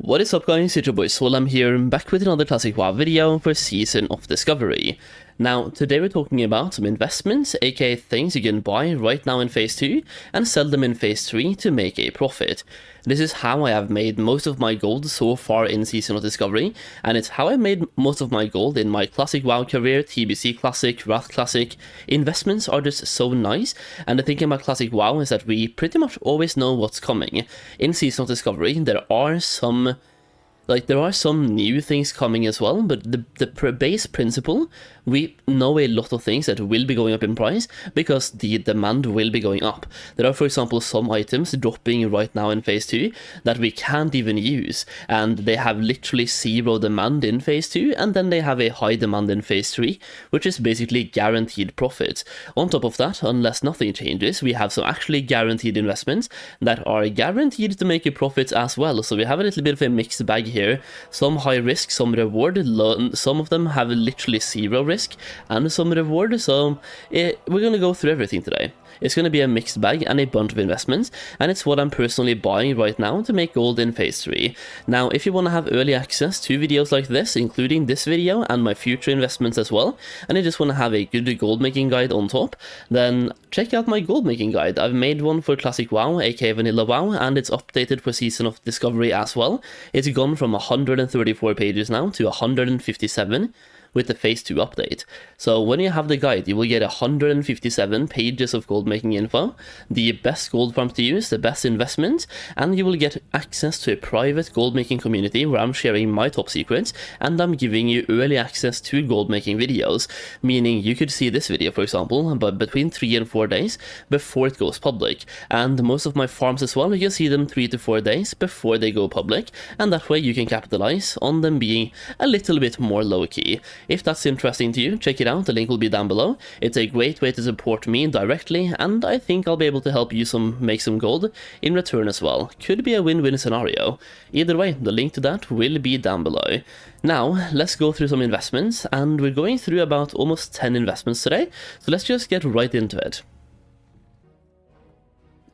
What is up guys, it's your boy Solheim here, back with another classic WoW video for Season of Discovery. Now, today we're talking about some investments, aka things you can buy right now in Phase 2 and sell them in Phase 3 to make a profit. This is how I have made most of my gold so far in Season of Discovery, and it's how I made most of my gold in my Classic WoW career, TBC Classic, Wrath Classic. Investments are just so nice, and the thing about Classic WoW is that we pretty much always know what's coming. In Season of Discovery, there are some new things coming as well, but the base principle, we know a lot of things that will be going up in price because the demand will be going up. There are, for example, some items dropping right now in Phase 2 that we can't even use, and they have literally zero demand in Phase 2, and then they have a high demand in Phase 3, which is basically guaranteed profit. On top of that, unless nothing changes, we have some actually guaranteed investments that are guaranteed to make a profit as well, so we have a little bit of a mixed bag here. Some high risk, some reward, some of them have literally zero risk and some reward, so we're going to go through everything today. It's going to be a mixed bag and a bunch of investments, and it's what I'm personally buying right now to make gold in Phase 3. Now, if you want to have early access to videos like this, including this video and my future investments as well, and you just want to have a good gold making guide on top, then check out my gold making guide. I've made one for Classic WoW, aka Vanilla WoW, and it's updated for Season of Discovery as well. It's gone from 134 pages now to 157. With the Phase 2 update. So when you have the guide, you will get 157 pages of gold making info, the best gold farms to use, the best investment, and you will get access to a private gold making community where I'm sharing my top secrets, and I'm giving you early access to gold making videos, meaning you could see this video, for example, but between 3 and 4 days before it goes public, and most of my farms as well, you can see them 3 to 4 days before they go public, and that way you can capitalize on them being a little bit more low-key. If that's interesting to you, check it out, the link will be down below. It's a great way to support me directly, and I think I'll be able to help you make some gold in return as well. Could be a win-win scenario. Either way, the link to that will be down below. Now, let's go through some investments, and we're going through about almost 10 investments today, so let's just get right into it.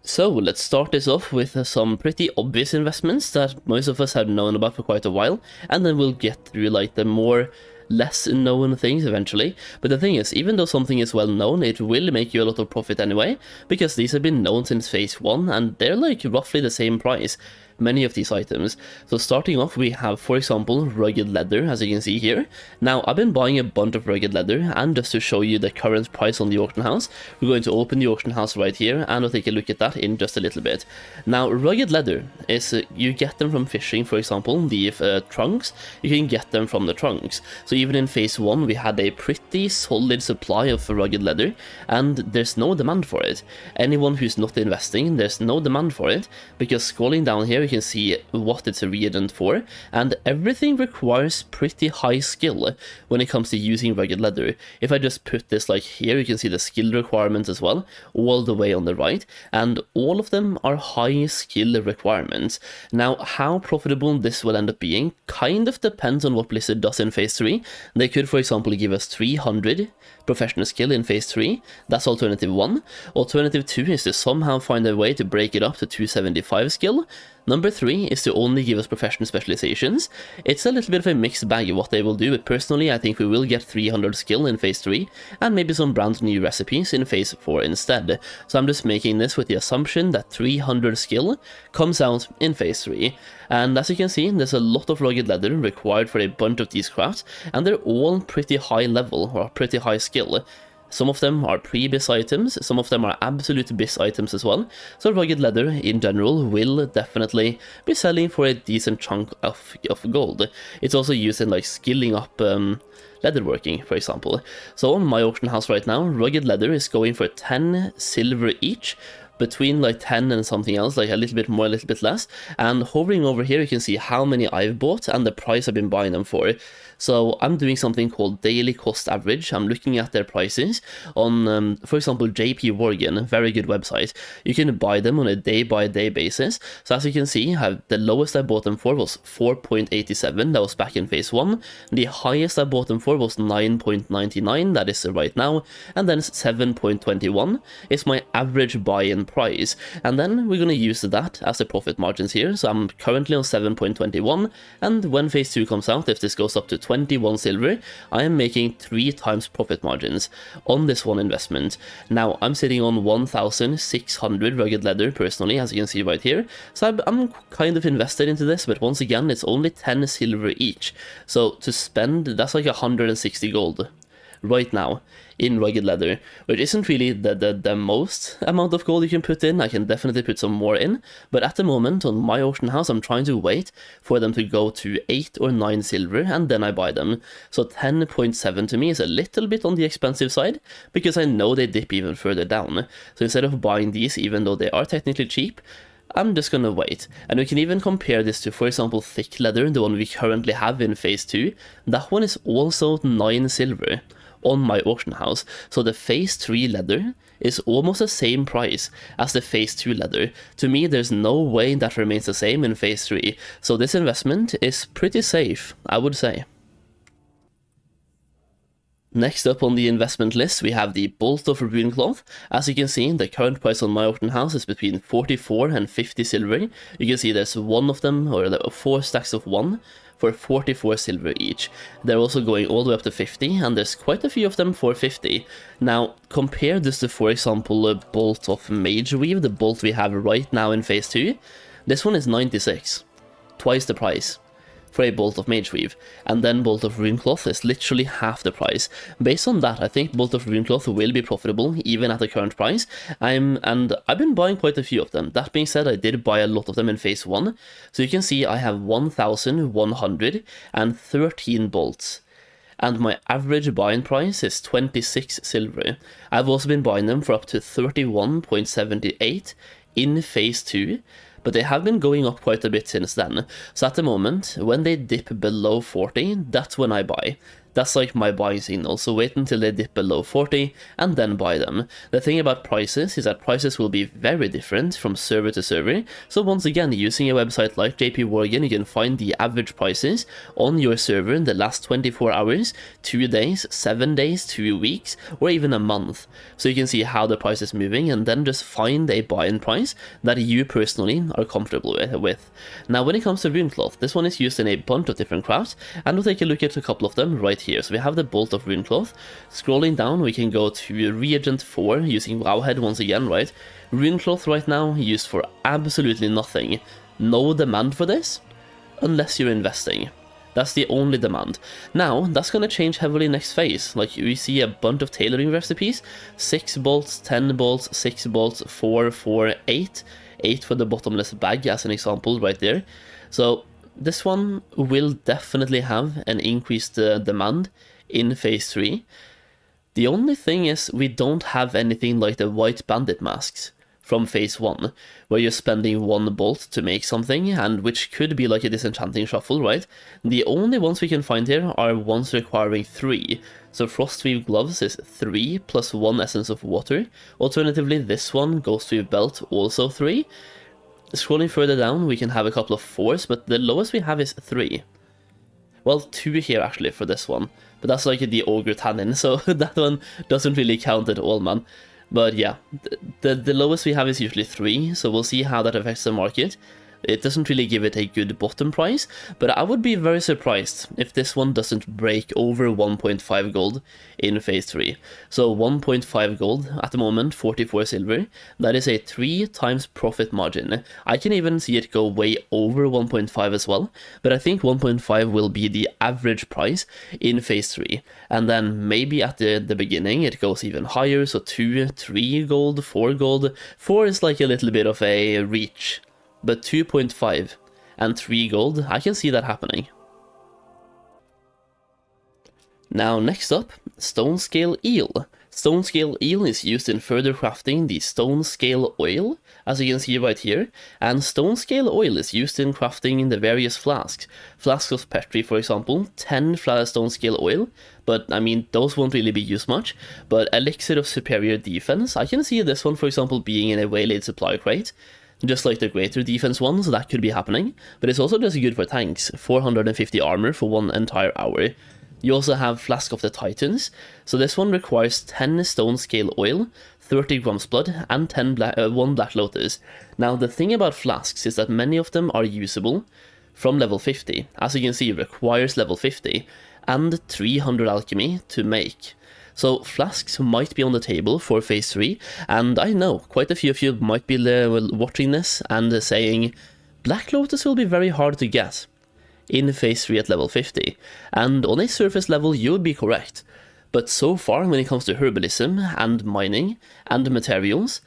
So let's start this off with some pretty obvious investments that most of us have known about for quite a while, and then we'll get through like the less known things eventually. But the thing is, even though something is well known, it will make you a lot of profit anyway, because these have been known since Phase 1 and they're like roughly the same price, many of these items. So starting off, we have, for example, rugged leather, as you can see here. Now, I've been buying a bunch of rugged leather, and just to show you the current price on the auction house, we're going to open the auction house right here, and we'll take a look at that in just a little bit. Now, rugged leather is, you get them from fishing, for example, the trunks, you can get them from the trunks. So even in Phase 1, we had a pretty solid supply of rugged leather, and there's no demand for it. Anyone who's not investing, there's no demand for it, because scrolling down here, you can see what it's a reagent for, and everything requires pretty high skill when it comes to using rugged leather. If I just put this like here, you can see the skill requirements as well, all the way on the right, and all of them are high skill requirements. Now, how profitable this will end up being kind of depends on what Blizzard does in Phase 3. They could, for example, give us 300 professional skill in Phase 3, that's alternative 1. Alternative 2 is to somehow find a way to break it up to 275 skill. Number 3 is to only give us professional specializations. It's a little bit of a mixed bag of what they will do, but personally I think we will get 300 skill in Phase 3, and maybe some brand new recipes in Phase 4 instead. So I'm just making this with the assumption that 300 skill comes out in Phase 3. And as you can see, there's a lot of rugged leather required for a bunch of these crafts, and they're all pretty high level, or pretty high skill. Some of them are pre-BIS items, some of them are absolute BIS items as well, so rugged leather in general will definitely be selling for a decent chunk of gold. It's also used in like skilling up leatherworking, for example. So on my auction house right now, rugged leather is going for 10 silver each, between like 10 and something else, like a little bit more, a little bit less. And hovering over here, you can see how many I've bought and the price I've been buying them for. So I'm doing something called daily cost average. I'm looking at their prices on, for example, JP Morgan, a very good website. You can buy them on a day-by-day basis. So as you can see, the lowest I bought them for was 4.87. That was back in Phase 1. The highest I bought them for was 9.99. That is right now. And then 7.21 is my average buy-in price, and then we're going to use that as the profit margins here. So I'm currently on 7.21, and when phase 2 comes out, if this goes up to 21 silver, I am making 3 times profit margins on this one investment. Now I'm sitting on 1,600 rugged leather personally, as you can see right here, so I'm kind of invested into this, but once again it's only 10 silver each, so to spend, that's like 160 gold right now in rugged leather, which isn't really the most amount of gold you can put in. I can definitely put some more in, but at the moment on my auction house I'm trying to wait for them to go to 8 or 9 silver and then I buy them. So 10.7 to me is a little bit on the expensive side because I know they dip even further down. So instead of buying these, even though they are technically cheap, I'm just gonna wait. And we can even compare this to, for example, thick leather, the one we currently have in phase 2. That one is also 9 silver on my auction house. So the phase 3 leather is almost the same price as the phase 2 leather. To me, there's no way that remains the same in phase 3. So this investment is pretty safe, I would say. Next up on the investment list, we have the Bolt of Rune Cloth. As you can see, the current price on my auction house is between 44 and 50 silver. You can see there's one of them, or 4 stacks of one, for 44 silver each. They're also going all the way up to 50, and there's quite a few of them for 50. Now, compare this to, for example, a Bolt of Mage Weave, the bolt we have right now in phase 2. This one is 96, twice the price for a Bolt of Mage Weave, and then Bolt of Rune Cloth is literally half the price. Based on that, I think Bolt of Rune Cloth will be profitable even at the current price. And I've been buying quite a few of them. That being said, I did buy a lot of them in phase 1, so you can see I have 1,113 bolts. And my average buying price is 26 silver. I've also been buying them for up to 31.78 in phase 2, but they have been going up quite a bit since then. So at the moment, when they dip below 40, that's when I buy. That's like my buying signal, so wait until they dip below 40 and then buy them. The thing about prices is that prices will be very different from server to server, so once again, using a website like JP Morgan, you can find the average prices on your server in the last 24 hours, 2 days, 7 days, 2 weeks, or even a month. So you can see how the price is moving and then just find a buy-in price that you personally are comfortable with. Now when it comes to Rune Cloth, this one is used in a bunch of different crafts, and we'll take a look at a couple of them right here. So we have the Bolt of Rune Cloth. Scrolling down, we can go to Reagent 4 using Wowhead once again, right? Rune Cloth right now used for absolutely nothing. No demand for this, unless you're investing. That's the only demand. Now, that's going to change heavily next phase. Like, we see a bunch of tailoring recipes. 6 bolts, 10 bolts, 6 bolts, 4, 4, 8. 8 for the bottomless bag as an example right there. So this one will definitely have an increased demand in phase 3. The only thing is we don't have anything like the white bandit masks from phase 1, where you're spending 1 bolt to make something, and which could be like a disenchanting shuffle, right? The only ones we can find here are ones requiring 3. So Frostweave Gloves is 3 plus 1 Essence of Water. Alternatively, this one, Ghostweave Belt, also 3. Scrolling further down, we can have a couple of 4s, but the lowest we have is 3. Well, 2 here actually for this one, but that's like the Ogre Tannin, so that one doesn't really count at all, man. But yeah, the lowest we have is usually 3, so we'll see how that affects the market. It doesn't really give it a good bottom price, but I would be very surprised if this one doesn't break over 1.5 gold in phase 3. So 1.5 gold at the moment, 44 silver, that is a 3 times profit margin. I can even see it go way over 1.5 as well, but I think 1.5 will be the average price in phase 3. And then maybe at the beginning it goes even higher, so 2, 3 gold, 4 gold. 4 is like a little bit of a reach. But 2.5 and 3 gold, I can see that happening. Now next up, Stonescale Eel. Stonescale Eel is used in further crafting the Stonescale Oil, as you can see right here, and Stonescale Oil is used in crafting in the various flasks. Flasks of Petri, for example, 10 Stonescale Oil, but I mean, those won't really be used much. But Elixir of Superior Defense, I can see this one, for example, being in a waylaid supply crate. Just like the greater defense one, so that could be happening. But it's also just good for tanks, 450 armor for 1 entire hour. You also have Flask of the Titans, so this one requires 10 Stonescale Oil, 30 Grom's Blood, and 1 Black Lotus. Now, the thing about flasks is that many of them are usable from level 50. As you can see, it requires level 50 and 300 alchemy to make. So flasks might be on the table for phase 3, and I know quite a few of you might be watching this and saying, Black Lotus will be very hard to get in phase 3 at level 50, and on a surface level you would be correct. But so far, when it comes to herbalism and mining and materials,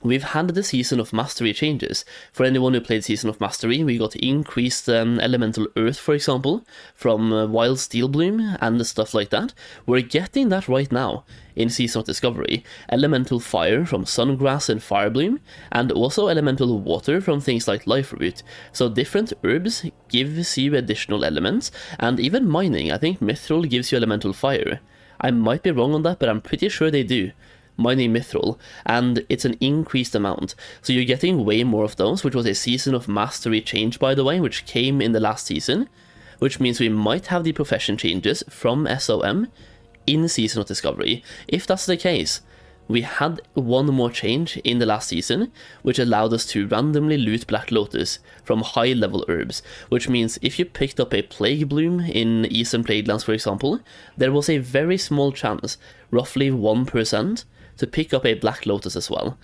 we've had the Season of Mastery changes. For anyone who played Season of Mastery, we got increased elemental earth, for example, from Wild Steel Bloom and stuff like that. We're getting that right now in Season of Discovery. Elemental fire from Sungrass and Firebloom, and also elemental water from things like Life Root. So different herbs gives you additional elements, and even mining. I think Mithril gives you elemental fire. I might be wrong on that, but I'm pretty sure they do. Mining Mithril, and it's an increased amount. So you're getting way more of those, which was a Season of Mastery change, by the way, which came in the last season, which means we might have the profession changes from SOM in Season of Discovery. If that's the case, we had one more change in the last season, which allowed us to randomly loot Black Lotus from high level herbs, which means if you picked up a Plague Bloom in Eastern Plaguelands, for example, there was a very small chance, roughly 1%, to pick up a Black Lotus as well,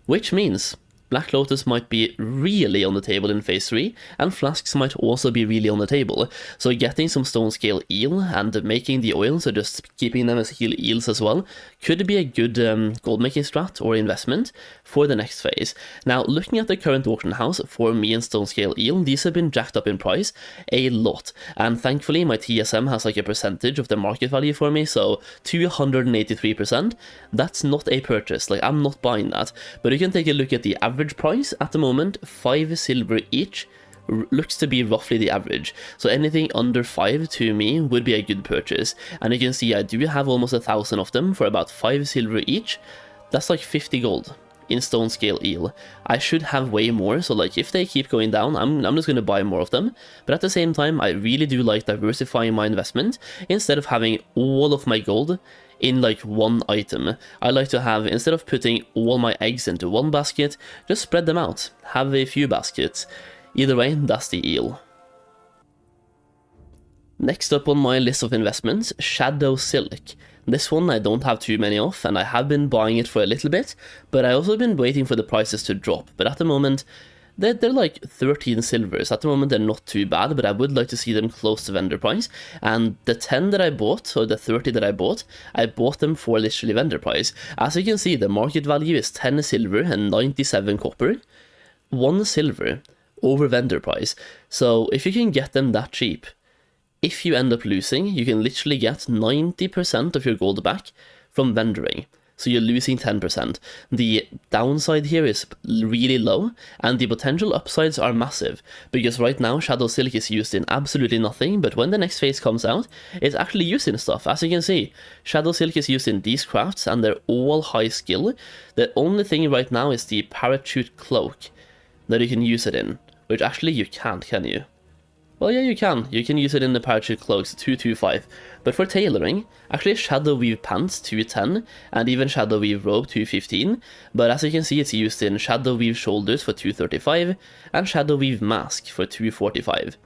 which means Black Lotus might be really on the table in phase 3, and flasks might also be really on the table. So getting some Stonescale Eel and making the oil, so just keeping them as heal eels as well, could be a good gold making strat or investment for the next phase. Now, looking at the current auction house for me and Stonescale Eel, these have been jacked up in price a lot, and thankfully my TSM has like a percentage of the market value for me, so 283%. That's not a purchase, like I'm not buying that, but you can take a look at the average price at the moment. 5 silver each looks to be roughly the average, so anything under 5 to me would be a good purchase. And you can see I do have almost 1,000 of them for about 5 silver each. That's like 50 gold in Stonescale Eel. I should have way more, so like if they keep going down, I'm just going to buy more of them. But at the same time, I really do like diversifying my investment instead of having all of my gold in like one item. I like to have, instead of putting all my eggs into one basket, just spread them out, have a few baskets. Either way, that's the eel. Next up on my list of investments, Shadow Silk. This one I don't have too many of, and I have been buying it for a little bit, but I also been waiting for the prices to drop. But at the moment, they're like 13 silvers. At the moment, they're not too bad, but I would like to see them close to vendor price. And the 10 that I bought, or the 30 that I bought them for literally vendor price. As you can see, the market value is 10 silver and 97 copper. 1 silver over vendor price. So if you can get them that cheap, if you end up losing, you can literally get 90% of your gold back from vendoring. So you're losing 10%. The downside here is really low, and the potential upsides are massive, because right now Shadow Silk is used in absolutely nothing, but when the next phase comes out, it's actually used in stuff. As you can see, Shadow Silk is used in these crafts, and they're all high skill. The only thing right now is the Parachute Cloak that you can use it in, which actually you can't, can you? Well, yeah, you can. You can use it in the Parachute Cloaks 225, but for tailoring, actually Shadow Weave Pants 210, and even Shadow Weave Robe 215, but as you can see, it's used in Shadow Weave Shoulders for 235, and Shadow Weave Mask for 245,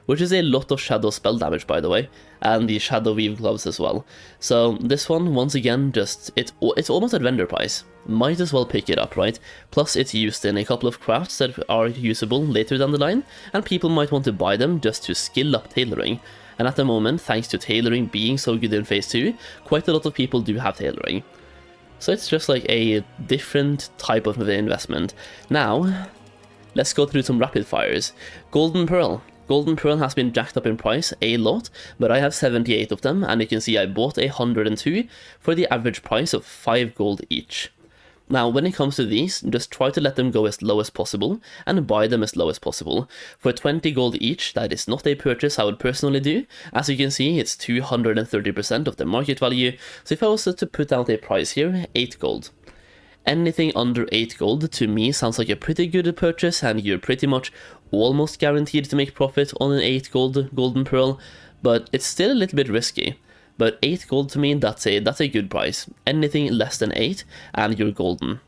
which is a lot of shadow spell damage, by the way, and the Shadow Weave Gloves as well. So this one, once again, just, it's almost at vendor price. Might as well pick it up, right? Plus it's used in a couple of crafts that are usable later down the line, and people might want to buy them just to skill up tailoring. And at the moment, thanks to tailoring being so good in phase 2, quite a lot of people do have tailoring. So it's just like a different type of investment. Now, let's go through some rapid fires. Golden Pearl. Golden Pearl has been jacked up in price a lot, but I have 78 of them, and you can see I bought 102 for the average price of 5 gold each. Now, when it comes to these, just try to let them go as low as possible, and buy them as low as possible. For 20 gold each, that is not a purchase I would personally do. As you can see, it's 230% of the market value, so if I was to put out a price here, 8 gold. Anything under 8 gold to me sounds like a pretty good purchase, and you're pretty much almost guaranteed to make profit on an 8 gold Golden Pearl, but it's still a little bit risky. But 8 gold to me, that's a good price. Anything less than 8 and you're golden.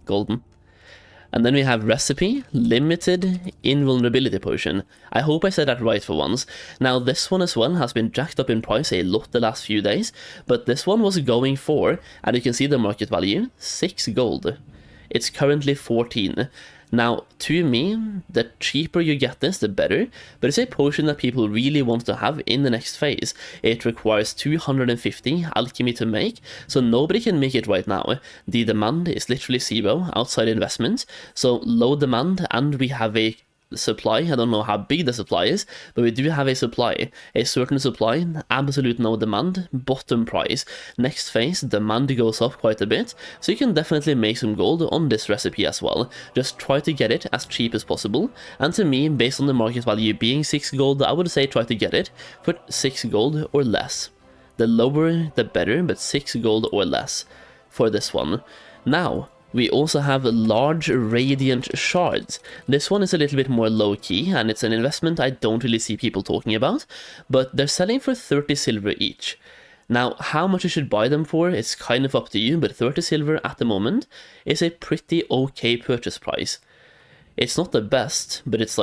Golden. And then we have Recipe, Limited Invulnerability Potion. I hope I said that right for once. Now this one as well has been jacked up in price a lot the last few days, but this one was going for, and you can see the market value, 6 gold. It's currently 14. Now, to me, the cheaper you get this, the better, but it's a potion that people really want to have in the next phase. It requires 250 alchemy to make, so nobody can make it right now. The demand is literally 0 outside investment, so low demand, and we have a supply. I don't know how big the supply is, but we do have a supply. A certain supply, absolute no demand, bottom price. Next phase, demand goes up quite a bit, so you can definitely make some gold on this recipe as well. Just try to get it as cheap as possible, and to me, based on the market value being 6 gold, I would say try to get it for 6 gold or less. The lower, the better, but 6 gold or less for this one. Now, we also have large radiant shards. This one is a little bit more low-key, and it's an investment I don't really see people talking about, but they're selling for 30 silver each. Now, how much you should buy them for is kind of up to you, but 30 silver at the moment is a pretty okay purchase price. It's not the best, but it's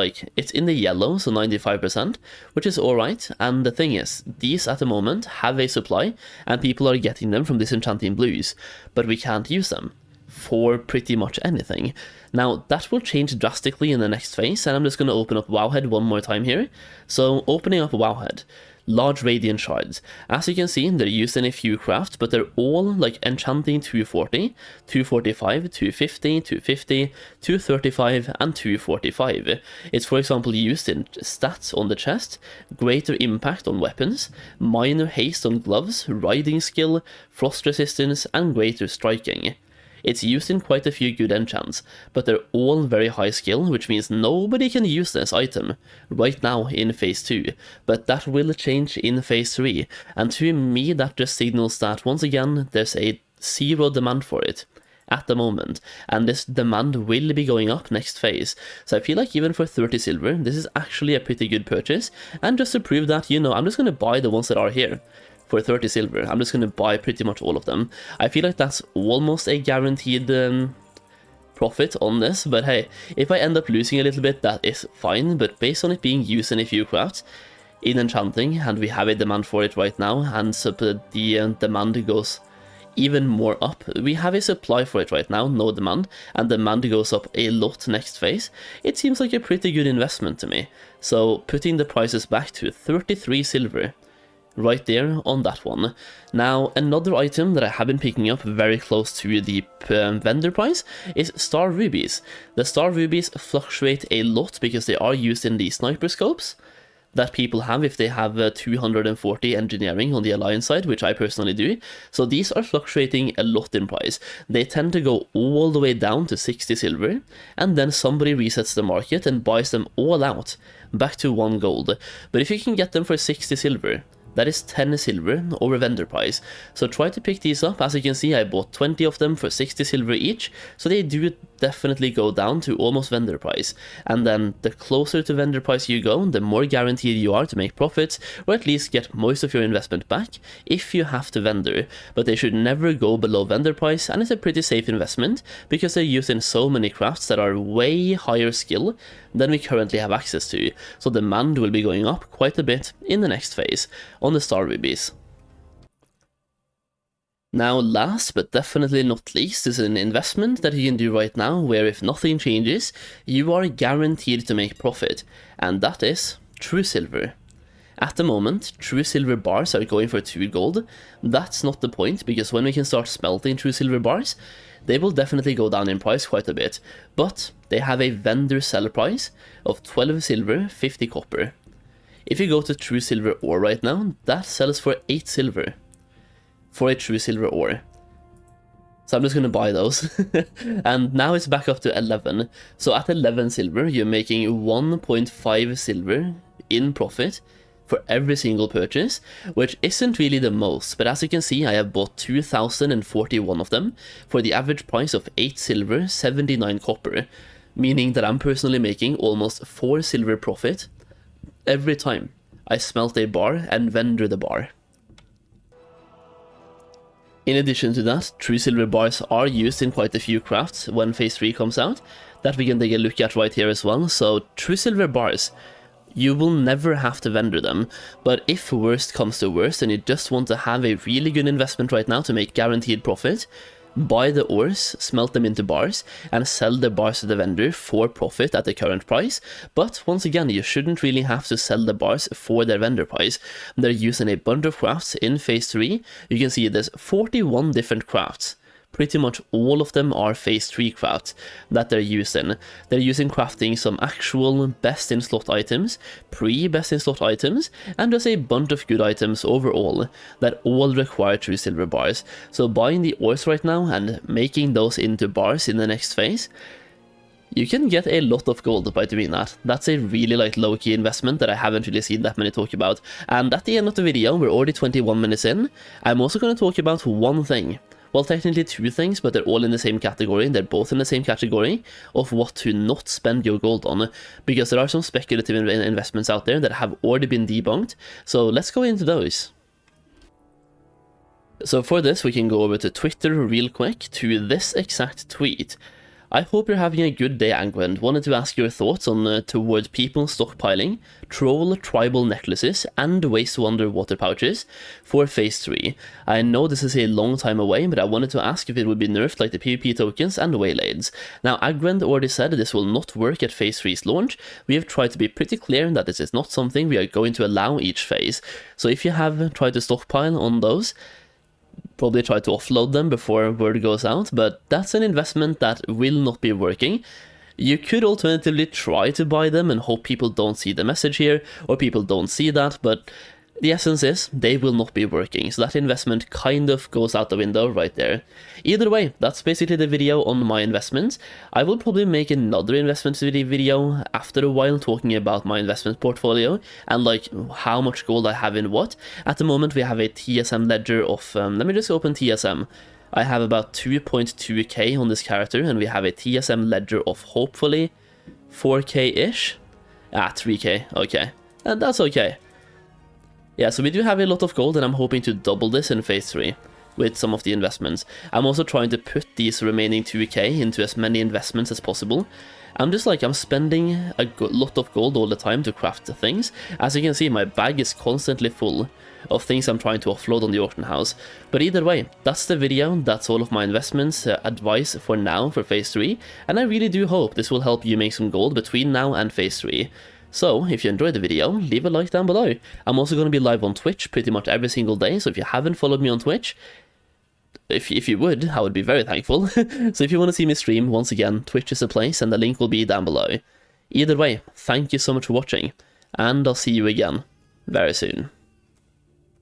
in the yellow, so 95%, which is alright, and the thing is, these at the moment have a supply, and people are getting them from Disenchanting Blues, but we can't use them for pretty much anything. Now, that will change drastically in the next phase, and I'm just going to open up Wowhead one more time here. So, opening up Wowhead, large radiant shards. As you can see, they're used in a few crafts, but they're all like enchanting 240, 245, 250, 250, 235, and 245. It's for example used in stats on the chest, greater impact on weapons, minor haste on gloves, riding skill, frost resistance, and greater striking. It's used in quite a few good enchants, but they're all very high skill, which means nobody can use this item right now in phase 2, but that will change in phase 3, and to me that just signals that once again there's a 0 demand for it at the moment, and this demand will be going up next phase. So I feel like even for 30 silver, this is actually a pretty good purchase, and just to prove that, you know, I'm just going to buy the ones that are here. For 30 silver, I'm just going to buy pretty much all of them. I feel like that's almost a guaranteed profit on this, but hey, if I end up losing a little bit, that is fine, but based on it being used in a few crafts, in enchanting, and we have a demand for it right now, and so the demand goes even more up. We have a supply for it right now, no demand, and demand goes up a lot next phase. It seems like a pretty good investment to me. So putting the prices back to 33 silver, right there on that one. Now, another item that I have been picking up very close to the vendor price is Star Rubies. The Star Rubies fluctuate a lot because they are used in the sniper scopes that people have if they have 240 engineering on the alliance side, which I personally do. So these are fluctuating a lot in price. They tend to go all the way down to 60 silver, and then somebody resets the market and buys them all out back to 1 gold. But if you can get them for 60 silver, that is 10 silver over vendor price. So try to pick these up. As you can see, I bought 20 of them for 60 silver each, so they do definitely go down to almost vendor price. And then the closer to vendor price you go, the more guaranteed you are to make profits, or at least get most of your investment back if you have to vendor. But they should never go below vendor price, and it's a pretty safe investment because they're used in so many crafts that are way higher skill than we currently have access to. So demand will be going up quite a bit in the next phase on the Star Rubies. Now, last but definitely not least is an investment that you can do right now where if nothing changes, you are guaranteed to make profit, and that is True Silver. At the moment, True Silver bars are going for 2 gold. That's not the point, because when we can start smelting True Silver bars, they will definitely go down in price quite a bit, but they have a vendor sell price of 12 silver, 50 copper. If you go to True Silver ore right now, that sells for 8 silver for a True Silver ore. So I'm just going to buy those. And now it's back up to 11. So at 11 silver, you're making 1.5 silver in profit for every single purchase, which isn't really the most, but as you can see, I have bought 2,041 of them for the average price of 8 silver, 79 copper, meaning that I'm personally making almost 4 silver profit every time I smelt a bar and vendor the bar. In addition to that, true silver bars are used in quite a few crafts when phase 3 comes out, that we can take a look at right here as well. So true silver bars, you will never have to vendor them, but if worst comes to worst and you just want to have a really good investment right now to make guaranteed profit, buy the ores, smelt them into bars, and sell the bars to the vendor for profit at the current price. But once again, you shouldn't really have to sell the bars for their vendor price. They're used in a bunch of crafts in phase 3. You can see there's 41 different crafts. Pretty much all of them are phase 3 crafts that they're used in. They're using crafting some actual best in slot items, pre-best in slot items, and just a bunch of good items overall that all require true silver bars. So buying the ores right now and making those into bars in the next phase, you can get a lot of gold by doing that. That's a really low-key investment that I haven't really seen that many talk about. And at the end of the video, we're already 21 minutes in, I'm also going to talk about one thing. Well, technically two things, but they're all in the same category. They're both in the same category of what to not spend your gold on, because there are some speculative investments out there that have already been debunked. So let's go into those. So for this, we can go over to Twitter real quick to this exact tweet. I hope you're having a good day, Angwend. Wanted to ask your thoughts on towards people stockpiling troll tribal necklaces and waste underwater pouches for phase 3. I know this is a long time away, but I wanted to ask if it would be nerfed like the PvP tokens and waylays. Now, Angwend already said this will not work at phase 3's launch. We have tried to be pretty clear that this is not something we are going to allow each phase. So if you have tried to stockpile on those, probably try to offload them before word goes out, but that's an investment that will not be working. You could alternatively try to buy them and hope people don't see the message here, or people don't see that, but the essence is they will not be working, so that investment kind of goes out the window right there. Either way, that's basically the video on my investments. I will probably make another investment video after a while talking about my investment portfolio and how much gold I have in what. At the moment we have a TSM ledger of, let me just open TSM. I have about 2.2k on this character, and we have a TSM ledger of hopefully 4k-ish? 3k, okay. And that's okay. Yeah, so we do have a lot of gold, and I'm hoping to double this in phase 3 with some of the investments. I'm also trying to put these remaining 2k into as many investments as possible. I'm spending a lot of gold all the time to craft the things. As you can see, my bag is constantly full of things I'm trying to offload on the auction house. But either way, that's the video, that's all of my investments, advice for now for phase 3, and I really do hope this will help you make some gold between now and phase 3. So, if you enjoyed the video, leave a like down below. I'm also going to be live on Twitch pretty much every single day, so if you haven't followed me on Twitch, if you would, I would be very thankful. So if you want to see me stream, once again, Twitch is the place, and the link will be down below. Either way, thank you so much for watching, and I'll see you again very soon.